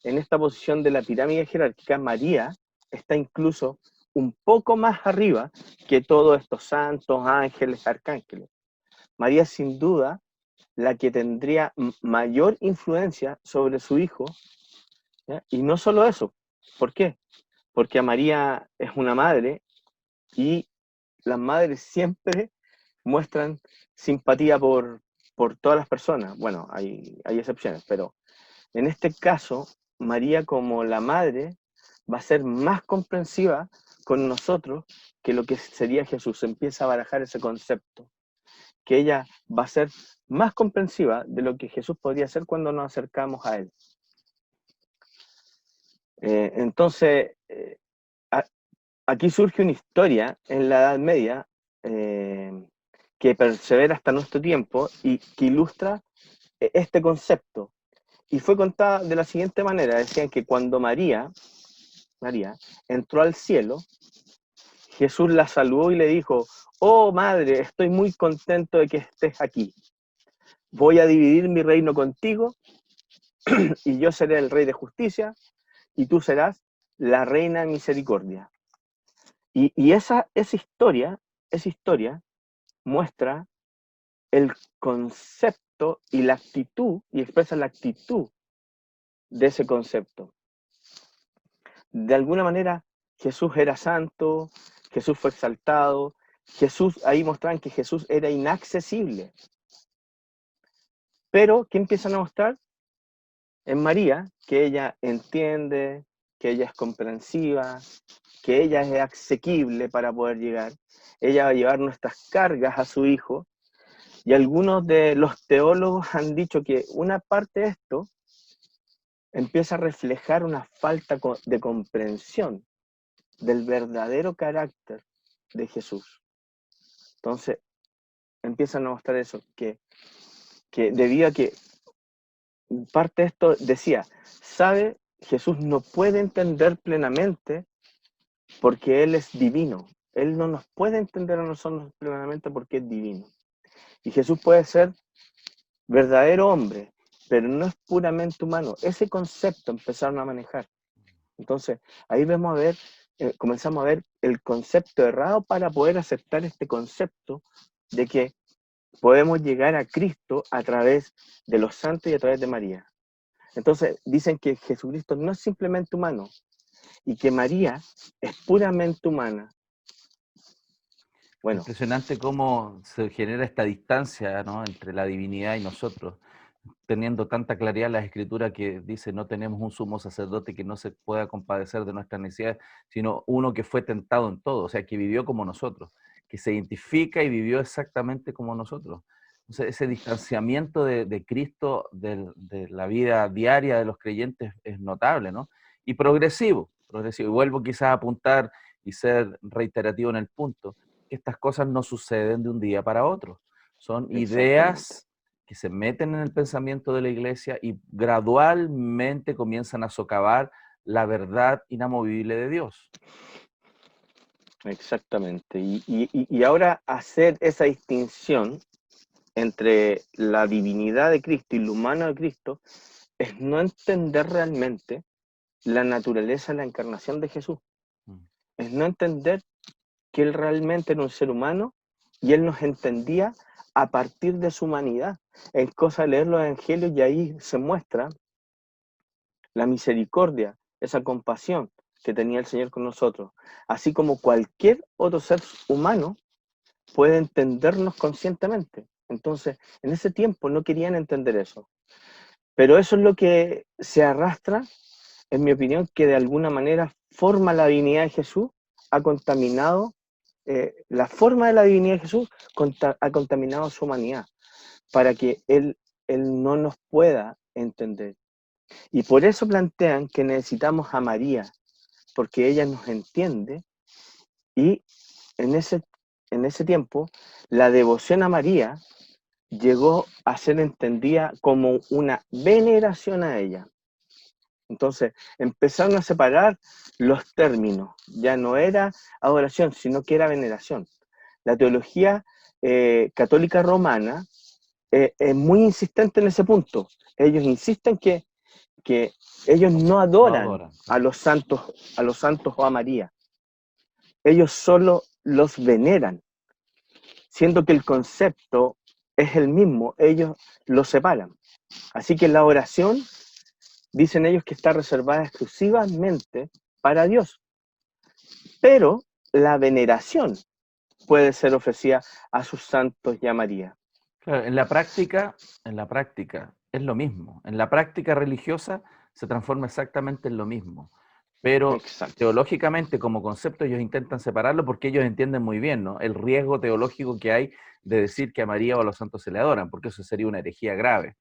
en esta posición de la pirámide jerárquica, María está incluso un poco más arriba que todos estos santos, ángeles, arcángeles. María es sin duda la que tendría mayor influencia sobre su hijo, ¿ya? Y no solo eso. ¿Por qué? Porque a María es una madre y las madres siempre muestran simpatía por todas las personas. Bueno, hay excepciones, pero en este caso, María como la madre va a ser más comprensiva con nosotros que lo que sería Jesús. Empieza a barajar ese concepto, que ella va a ser más comprensiva de lo que Jesús podría ser cuando nos acercamos a Él. Entonces, aquí surge una historia en la Edad Media que persevera hasta nuestro tiempo y que ilustra este concepto. Y fue contada de la siguiente manera. Decían que cuando María entró al cielo, Jesús la saludó y le dijo: oh madre, estoy muy contento de que estés aquí. Voy a dividir mi reino contigo y yo seré el rey de justicia y tú serás la reina de misericordia. Y esa historia muestra el concepto y la actitud, y expresa la actitud de ese concepto. De alguna manera, Jesús era santo, Jesús fue exaltado, ahí mostraban que Jesús era inaccesible. Pero, ¿qué empiezan a mostrar? En María, que ella entiende, que ella es comprensiva, que ella es asequible para poder llegar. Ella va a llevar nuestras cargas a su Hijo. Y algunos de los teólogos han dicho que una parte de esto empieza a reflejar una falta de comprensión del verdadero carácter de Jesús. Entonces, empiezan a mostrar eso, que debido a que parte de esto decía, sabe, Jesús no puede entender plenamente porque Él es divino. Él no nos puede entender a nosotros plenamente porque es divino. Y Jesús puede ser verdadero hombre, pero no es puramente humano. Ese concepto empezaron a manejar. Entonces, ahí comenzamos a ver el concepto errado para poder aceptar este concepto de que podemos llegar a Cristo a través de los santos y a través de María. Entonces, dicen que Jesucristo no es simplemente humano y que María es puramente humana. Bueno, impresionante cómo se genera esta distancia, ¿no?, entre la divinidad y nosotros, teniendo tanta claridad la Escritura que dice: no tenemos un sumo sacerdote que no se pueda compadecer de nuestras necesidades, sino uno que fue tentado en todo, o sea, que vivió como nosotros, que se identifica y vivió exactamente como nosotros. Entonces, ese distanciamiento de Cristo de la vida diaria de los creyentes es notable, ¿no? Y progresivo. Y vuelvo quizás a apuntar y ser reiterativo en el punto, que estas cosas no suceden de un día para otro. Son ideas que se meten en el pensamiento de la iglesia y gradualmente comienzan a socavar la verdad inamovible de Dios. Exactamente. Y ahora hacer esa distinción entre la divinidad de Cristo y lo humano de Cristo es no entender realmente la naturaleza de la encarnación de Jesús. Es no entender que Él realmente era un ser humano y Él nos entendía a partir de su humanidad. Es cosa de leer los evangelios y ahí se muestra la misericordia esa compasión que tenía el Señor con nosotros, así como cualquier otro ser humano puede entendernos conscientemente. Entonces, en ese tiempo no querían entender eso. Pero eso es lo que se arrastra, en mi opinión, que de alguna manera forma la divinidad de Jesús, ha contaminado, la forma de la divinidad de Jesús ha contaminado su humanidad, para que él no nos pueda entender. Y por eso plantean que necesitamos a María, porque ella nos entiende, y en ese tiempo la devoción a María llegó a ser entendida como una veneración a ella. Entonces empezaron a separar los términos, ya no era adoración, sino que era veneración. La teología católica romana es muy insistente en ese punto. Ellos insisten que ellos no No adoran adoran. a los santos o a María. Ellos solo los veneran, siendo que el concepto es el mismo, ellos lo separan. Así que la oración, dicen ellos, que está reservada exclusivamente para Dios, pero la veneración puede ser ofrecida a sus santos y a María. Claro, en la práctica es lo mismo. En la práctica religiosa se transforma exactamente en lo mismo. Pero Exacto. teológicamente, como concepto, ellos intentan separarlo porque ellos entienden muy bien, ¿no?, el riesgo teológico que hay de decir que a María o a los santos se le adoran, porque eso sería una herejía grave.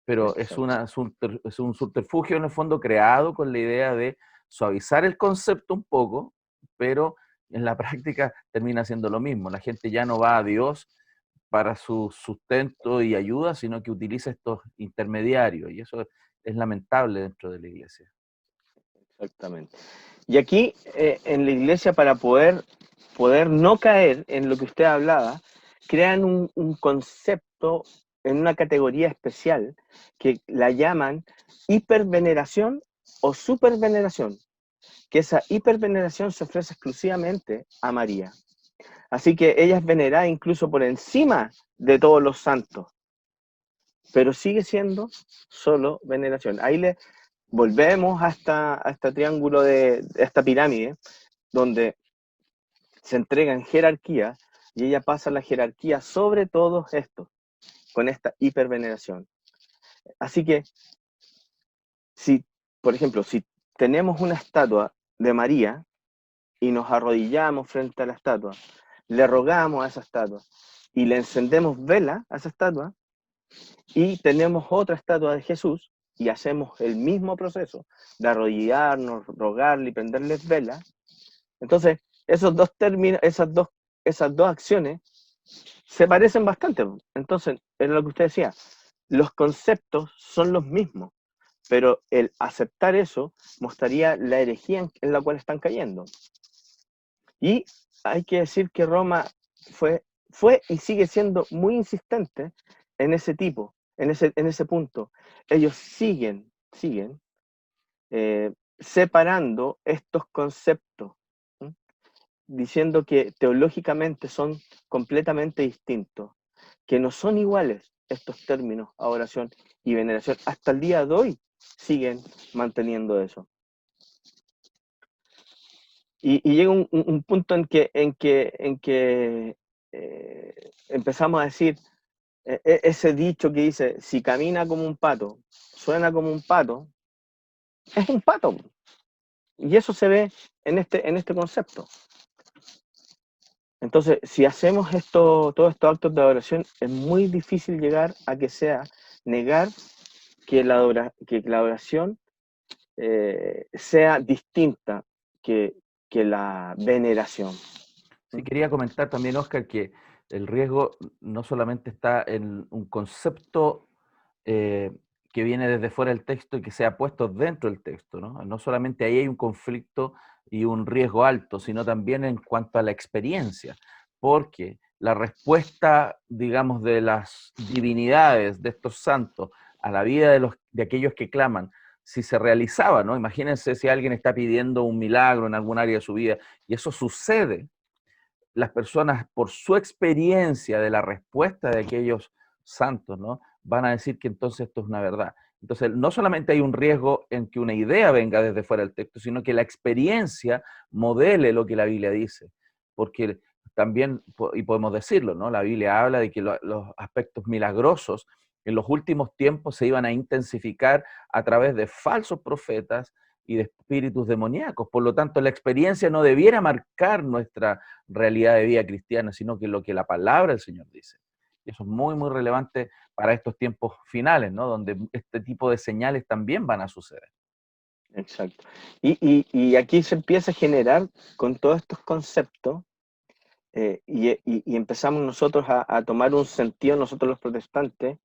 Pero Exacto. es un subterfugio en el fondo creado con la idea de suavizar el concepto un poco, pero en la práctica termina siendo lo mismo. La gente ya no va a Dios para su sustento y ayuda, sino que utiliza estos intermediarios, y eso es lamentable dentro de la iglesia. Exactamente. Y aquí en la iglesia, para poder no caer en lo que usted hablaba, crean un concepto en una categoría especial que la llaman hiperveneración o superveneración, que esa hiperveneración se ofrece exclusivamente a María. Así que ella es venerada incluso por encima de todos los santos, pero sigue siendo solo veneración. Ahí le volvemos a este triángulo de esta pirámide, donde se entrega en jerarquía y ella pasa la jerarquía sobre todos estos, con esta hiperveneración. Así que, si, por ejemplo, si tenemos una estatua de María y nos arrodillamos frente a la estatua, le rogamos a esa estatua y le encendemos vela a esa estatua, y tenemos otra estatua de Jesús y hacemos el mismo proceso de arrodillarnos, rogarle y prenderles velas, entonces esos dos términos, esas dos acciones se parecen bastante. Entonces, es lo que usted decía, los conceptos son los mismos, pero el aceptar eso mostraría la herejía en la cual están cayendo. Y hay que decir que Roma fue y sigue siendo muy insistente en ese tipo, en ese punto. Ellos siguen separando estos conceptos, ¿sí?, diciendo que teológicamente son completamente distintos, que no son iguales estos términos, adoración y veneración. Hasta el día de hoy siguen manteniendo eso. Y llega un punto en que empezamos a decir, ese dicho que dice, si camina como un pato, suena como un pato, es un pato. Y eso se ve en este concepto. Entonces, si hacemos todos estos actos de adoración, es muy difícil llegar a que sea negar que la adoración sea distinta que la veneración. Sí, quería comentar también, Oscar, que el riesgo no solamente está en un concepto eh, que viene desde fuera del texto y que sea puesto dentro del texto, ¿no? No solamente ahí hay un conflicto y un riesgo alto, sino también en cuanto a la experiencia, porque la respuesta, digamos, de las divinidades, de estos santos, a la vida de aquellos que claman, si se realizaba, ¿no? Imagínense si alguien está pidiendo un milagro en algún área de su vida y eso sucede, las personas, por su experiencia de la respuesta de aquellos santos, ¿no?, van a decir que entonces esto es una verdad. Entonces, no solamente hay un riesgo en que una idea venga desde fuera del texto, sino que la experiencia modele lo que la Biblia dice. Porque también, y podemos decirlo, ¿no? La Biblia habla de que los aspectos milagrosos en los últimos tiempos se iban a intensificar a través de falsos profetas y de espíritus demoníacos. Por lo tanto, la experiencia no debiera marcar nuestra realidad de vida cristiana, sino que lo que la palabra del Señor dice. Y eso es muy, muy relevante para estos tiempos finales, ¿no? Donde este tipo de señales también van a suceder. Exacto. Y aquí se empieza a generar con todos estos conceptos y empezamos nosotros a tomar un sentido, nosotros los protestantes,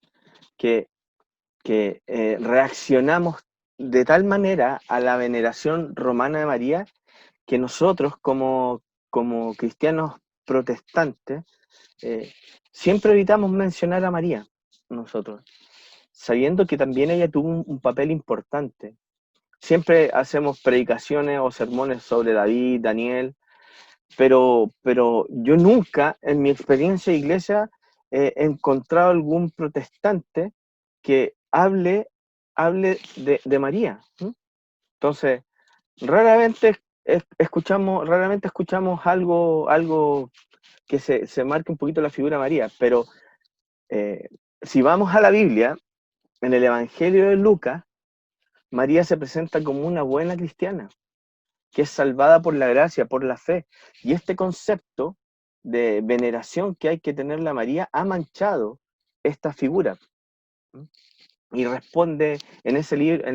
que, que reaccionamos de tal manera a la veneración romana de María que nosotros como cristianos protestantes siempre evitamos mencionar a María, nosotros, sabiendo que también ella tuvo un papel importante. Siempre hacemos predicaciones o sermones sobre David, Daniel, pero yo nunca en mi experiencia de iglesia he encontrado algún protestante que hable de María. ¿Sí? Entonces, raramente escuchamos algo que se marque un poquito la figura de María, pero si vamos a la Biblia, en el Evangelio de Lucas, María se presenta como una buena cristiana, que es salvada por la gracia, por la fe. Y este concepto de veneración que hay que tenerle a María ha manchado esta figura. Y responde, en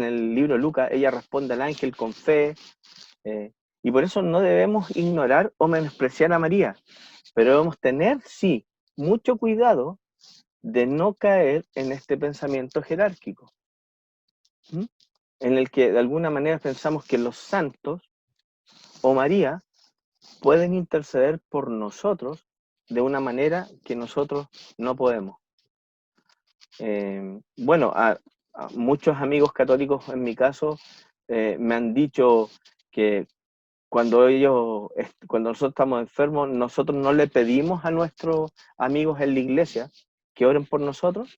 el libro de Lucas, ella responde al ángel con fe. Y por eso no debemos ignorar o menospreciar a María, pero debemos tener, sí, mucho cuidado de no caer en este pensamiento jerárquico, ¿m? En el que de alguna manera pensamos que los santos o María pueden interceder por nosotros de una manera que nosotros no podemos. Bueno, a muchos amigos católicos, en mi caso, me han dicho que cuando nosotros estamos enfermos, nosotros no le pedimos a nuestros amigos en la iglesia que oren por nosotros,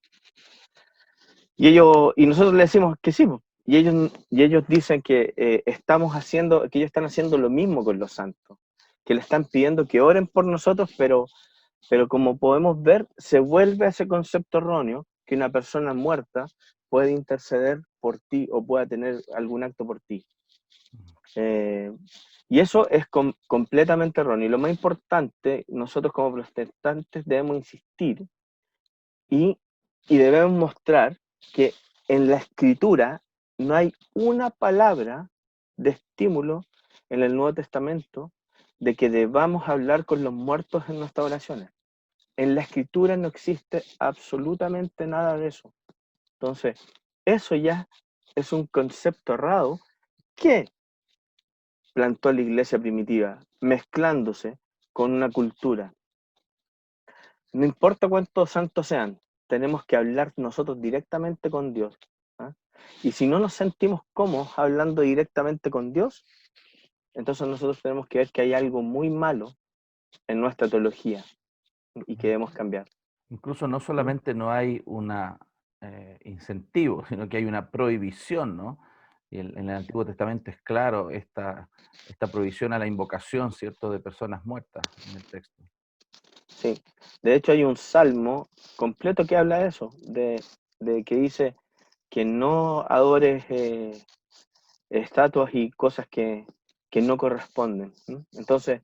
y nosotros le decimos que sí, y ellos dicen que que ellos están haciendo lo mismo con los santos, que le están pidiendo que oren por nosotros, pero como podemos ver, se vuelve a ese concepto erróneo que una persona muerta puede interceder por ti o pueda tener algún acto por ti. Y eso es completamente erróneo. Y lo más importante, nosotros como protestantes debemos insistir y debemos mostrar que en la Escritura no hay una palabra de estímulo en el Nuevo Testamento de que debamos hablar con los muertos en nuestras oraciones. En la Escritura no existe absolutamente nada de eso. Entonces, eso ya es un concepto errado que plantó la iglesia primitiva, mezclándose con una cultura. No importa cuántos santos sean, tenemos que hablar nosotros directamente con Dios. ¿Ah? Y si no nos sentimos cómodos hablando directamente con Dios, entonces nosotros tenemos que ver que hay algo muy malo en nuestra teología y que debemos cambiar. Incluso no solamente no hay un incentivo, sino que hay una prohibición, ¿no? Y en el Antiguo Testamento es claro esta prohibición a la invocación, ¿cierto?, de personas muertas en el texto. Sí, de hecho hay un salmo completo que habla de eso, de que dice que no adores estatuas y cosas que no corresponden. ¿Sí? Entonces,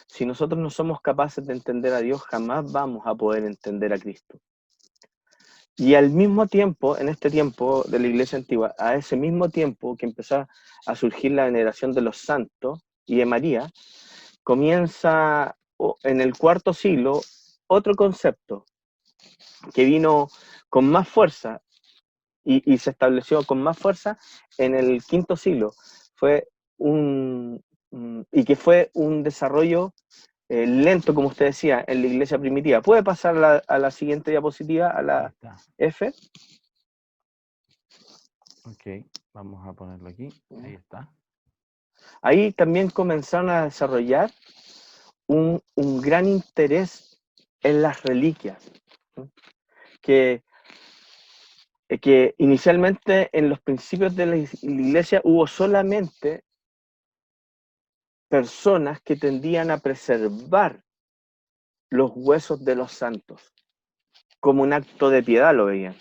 si nosotros no somos capaces de entender a Dios, jamás vamos a poder entender a Cristo. Y al mismo tiempo, en este tiempo de la iglesia antigua, a ese mismo tiempo que empezó a surgir la veneración de los santos y de María, comienza en el cuarto siglo otro concepto que vino con más fuerza y se estableció con más fuerza en el quinto siglo. Y que fue un desarrollo lento, como usted decía, en la iglesia primitiva. ¿Puede pasar a la siguiente diapositiva, a la F? Ok, vamos a ponerlo aquí. Ahí está. Ahí también comenzaron a desarrollar un gran interés en las reliquias, ¿sí? Que que inicialmente en los principios de la iglesia hubo solamente personas que tendían a preservar los huesos de los santos, como un acto de piedad lo veían,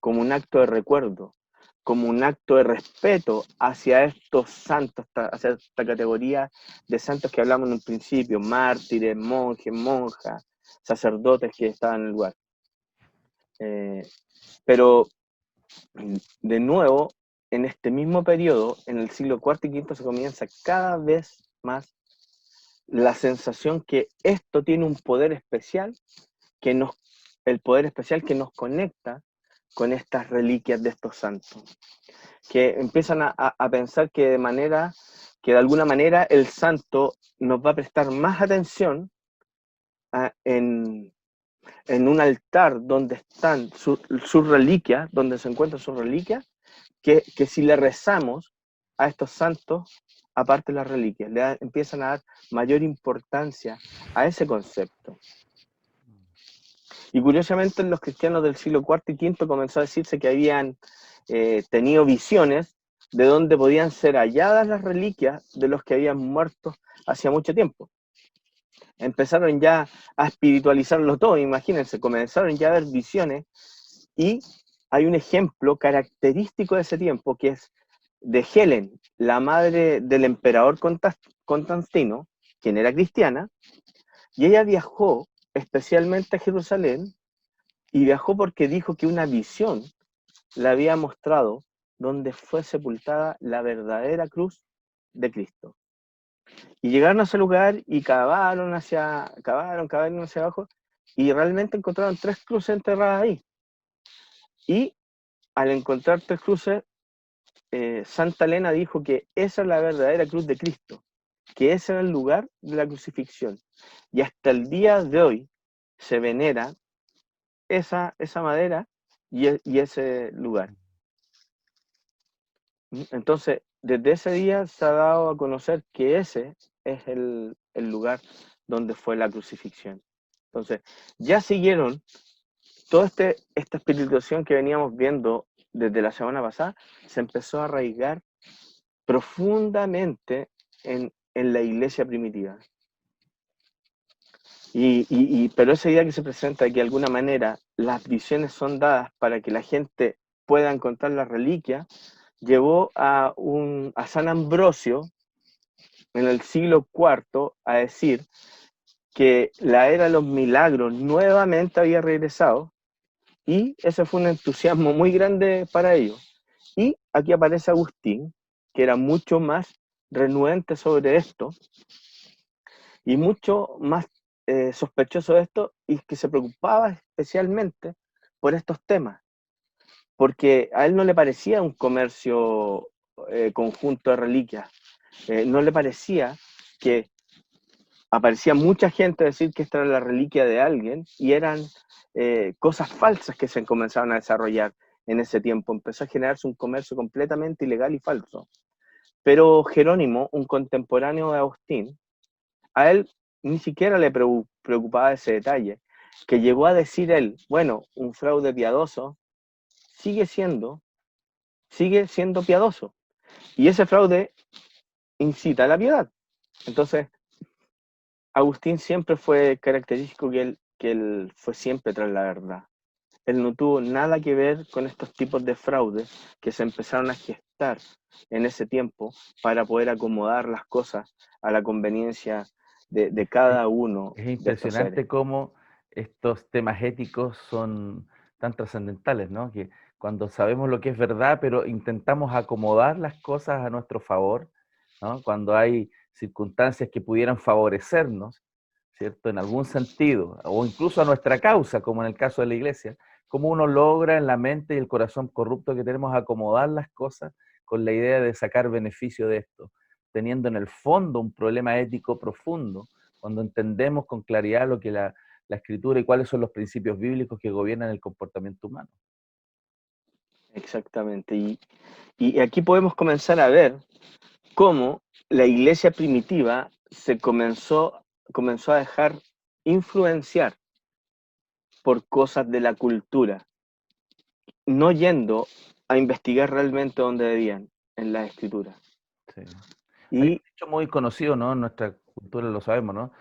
como un acto de recuerdo, como un acto de respeto hacia estos santos, hacia esta categoría de santos que hablamos en un principio, mártires, monjes, monjas, sacerdotes que estaban en el lugar. Pero de nuevo, en este mismo periodo, en el siglo IV y V, se comienza cada vez más la sensación que esto tiene un poder especial, el poder especial que nos conecta con estas reliquias de estos santos, que empiezan a pensar que de alguna manera el santo nos va a prestar más atención en un altar donde están sus reliquias, donde se encuentran sus reliquias, que si le rezamos a estos santos, aparte de las reliquias, empiezan a dar mayor importancia a ese concepto. Y curiosamente los cristianos del siglo IV y V comenzó a decirse que habían tenido visiones de donde podían ser halladas las reliquias de los que habían muerto hacía mucho tiempo. Empezaron ya a espiritualizarlo todo, imagínense, comenzaron ya a ver visiones, y hay un ejemplo característico de ese tiempo que es de Helen, la madre del emperador Constantino, quien era cristiana, y ella viajó especialmente a Jerusalén, y viajó porque dijo que una visión le había mostrado donde fue sepultada la verdadera cruz de Cristo. Y llegaron a ese lugar y cavaron hacia abajo, y realmente encontraron 3 cruces enterradas ahí. Y al encontrar 3 cruces, Santa Elena dijo que esa es la verdadera cruz de Cristo, que ese era el lugar de la crucifixión. Y hasta el día de hoy se venera esa madera y ese lugar. Entonces, desde ese día se ha dado a conocer que ese es el lugar donde fue la crucifixión. Entonces, ya siguieron toda esta espirituación que veníamos viendo desde la semana pasada, se empezó a arraigar profundamente en la iglesia primitiva. Pero esa idea que se presenta de que de alguna manera las visiones son dadas para que la gente pueda encontrar la reliquia, llevó a San Ambrosio en el siglo IV a decir que la era de los milagros nuevamente había regresado, y ese fue un entusiasmo muy grande para ellos. Y aquí aparece Agustín, que era mucho más renuente sobre esto y mucho más sospechoso de esto, y que se preocupaba especialmente por estos temas, porque a él no le parecía un comercio conjunto de reliquias, no le parecía que aparecía mucha gente a decir que esta era la reliquia de alguien, y eran cosas falsas que se comenzaban a desarrollar en ese tiempo. Empezó a generarse un comercio completamente ilegal y falso. Pero Jerónimo, un contemporáneo de Agustín, a él ni siquiera le preocupaba ese detalle, que llegó a decir él, bueno, un fraude piadoso sigue siendo piadoso, y ese fraude incita a la piedad. Entonces, Agustín siempre fue característico que él fue siempre tras la verdad. Él no tuvo nada que ver con estos tipos de fraudes que se empezaron a gestar en ese tiempo para poder acomodar las cosas a la conveniencia de cada uno Es de estos seres. impresionante cómo estos temas éticos son tan trascendentales, ¿no? Que cuando sabemos lo que es verdad, pero intentamos acomodar las cosas a nuestro favor, ¿no? Cuando hay circunstancias que pudieran favorecernos, ¿cierto? En algún sentido, o incluso a nuestra causa, como en el caso de la iglesia, cómo uno logra en la mente y el corazón corrupto que tenemos acomodar las cosas con la idea de sacar beneficio de esto, teniendo en el fondo un problema ético profundo, cuando entendemos con claridad lo que la escritura y cuáles son los principios bíblicos que gobiernan el comportamiento humano. Exactamente. Y aquí podemos comenzar a ver cómo la iglesia primitiva se comenzó a dejar influenciar por cosas de la cultura. no yendo a investigar realmente donde debían, en las Escrituras. Sí. Hay un Y dicho muy conocido, ¿no? En nuestra cultura lo sabemos, ¿no?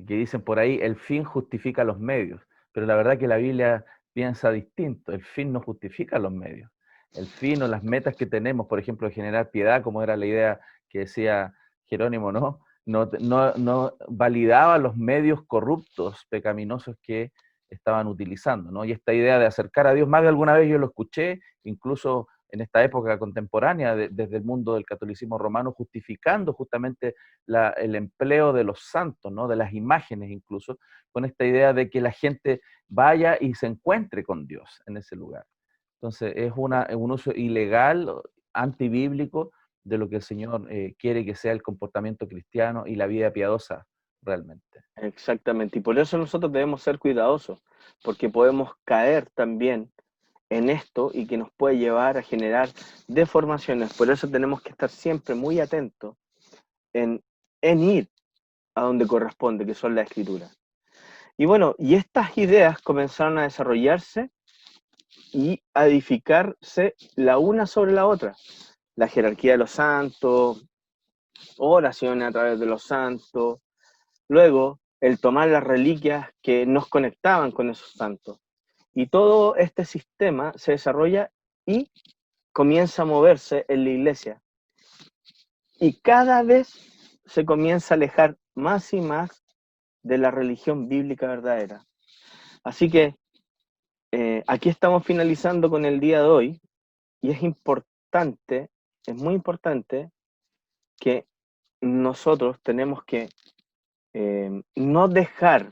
Que dicen por ahí, el fin justifica los medios. Pero la verdad que la Biblia piensa distinto. El fin no justifica los medios. El fin o las metas que tenemos, por ejemplo, generar piedad, como era la idea que decía Jerónimo, ¿no? No validaba los medios corruptos, pecaminosos que estaban utilizando, ¿no? Y esta idea de acercar a Dios, más de alguna vez yo lo escuché, incluso en esta época contemporánea, desde el mundo del catolicismo romano, justificando justamente el empleo de los santos, ¿no? De las imágenes incluso, con esta idea de que la gente vaya y se encuentre con Dios en ese lugar. Entonces es un uso ilegal, antibíblico, de lo que el Señor quiere que sea el comportamiento cristiano y la vida piadosa realmente. exactamente, y por eso nosotros debemos ser cuidadosos, porque podemos caer también en esto y que nos puede llevar a generar deformaciones. Por eso tenemos que estar siempre muy atentos en ir a donde corresponde, que son las Escrituras. Y bueno, y estas ideas comenzaron a desarrollarse y a edificarse la una sobre la otra. La jerarquía de los santos, oraciones a través de los santos, luego el tomar las reliquias que nos conectaban con esos santos. Y todo este sistema se desarrolla y comienza a moverse en la iglesia. Y cada vez se comienza a alejar más y más de la religión bíblica verdadera. Así que aquí estamos finalizando con el día de hoy y es muy importante que nosotros tenemos que no dejar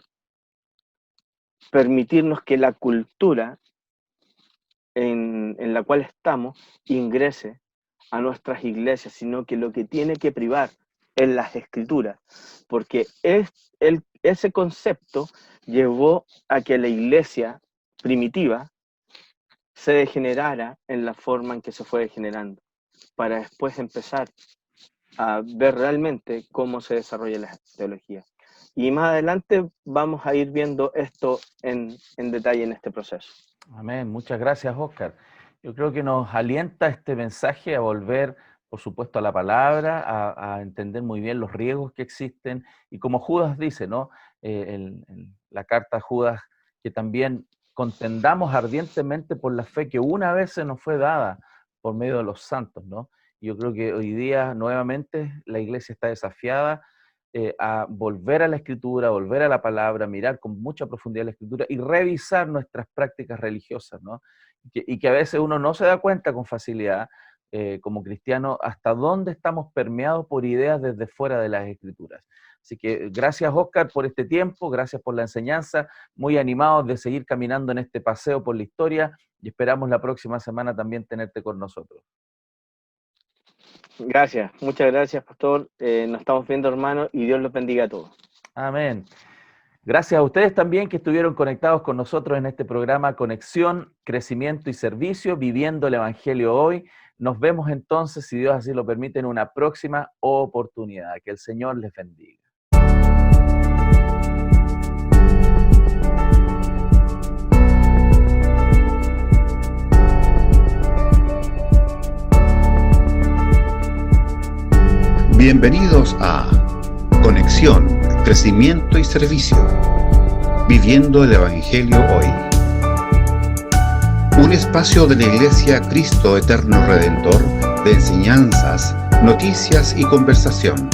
permitirnos que la cultura en la cual estamos ingrese a nuestras iglesias, sino que lo que tiene que privar es las Escrituras, porque ese concepto llevó a que la iglesia primitiva se degenerara en la forma en que se fue degenerando, para después empezar a ver realmente cómo se desarrolla la teología. Y más adelante vamos a ir viendo esto en detalle en este proceso. Amén. Muchas gracias, Óscar. Yo creo que nos alienta este mensaje a volver, por supuesto, a la palabra, a entender muy bien los riesgos que existen. Y como Judas dice, ¿no? En la carta a Judas, que también contendamos ardientemente por la fe que una vez se nos fue dada por medio de los santos, ¿no? Yo creo que hoy día nuevamente la iglesia está desafiada a volver a la Escritura, a volver a la palabra, mirar con mucha profundidad la Escritura y revisar nuestras prácticas religiosas, ¿no? Y que a veces uno no se da cuenta con facilidad, como cristiano, hasta dónde estamos permeados por ideas desde fuera de las Escrituras. Así que gracias, Óscar, por este tiempo, gracias por la enseñanza, muy animados de seguir caminando en este paseo por la historia y esperamos la próxima semana también tenerte con nosotros. Gracias, muchas gracias, pastor. Nos estamos viendo, hermano, y Dios los bendiga a todos. Amén. Gracias a ustedes también que estuvieron conectados con nosotros en este programa Conexión, Crecimiento y Servicio, Viviendo el Evangelio Hoy. Nos vemos entonces, si Dios así lo permite, en una próxima oportunidad. Que el Señor les bendiga. Bienvenidos a Conexión, Crecimiento y Servicio, Viviendo el Evangelio Hoy. Un espacio de la Iglesia Cristo Eterno Redentor de enseñanzas, noticias y conversación.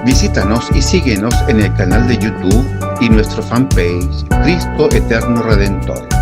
Visítanos y síguenos en el canal de YouTube y nuestro fanpage Cristo Eterno Redentor.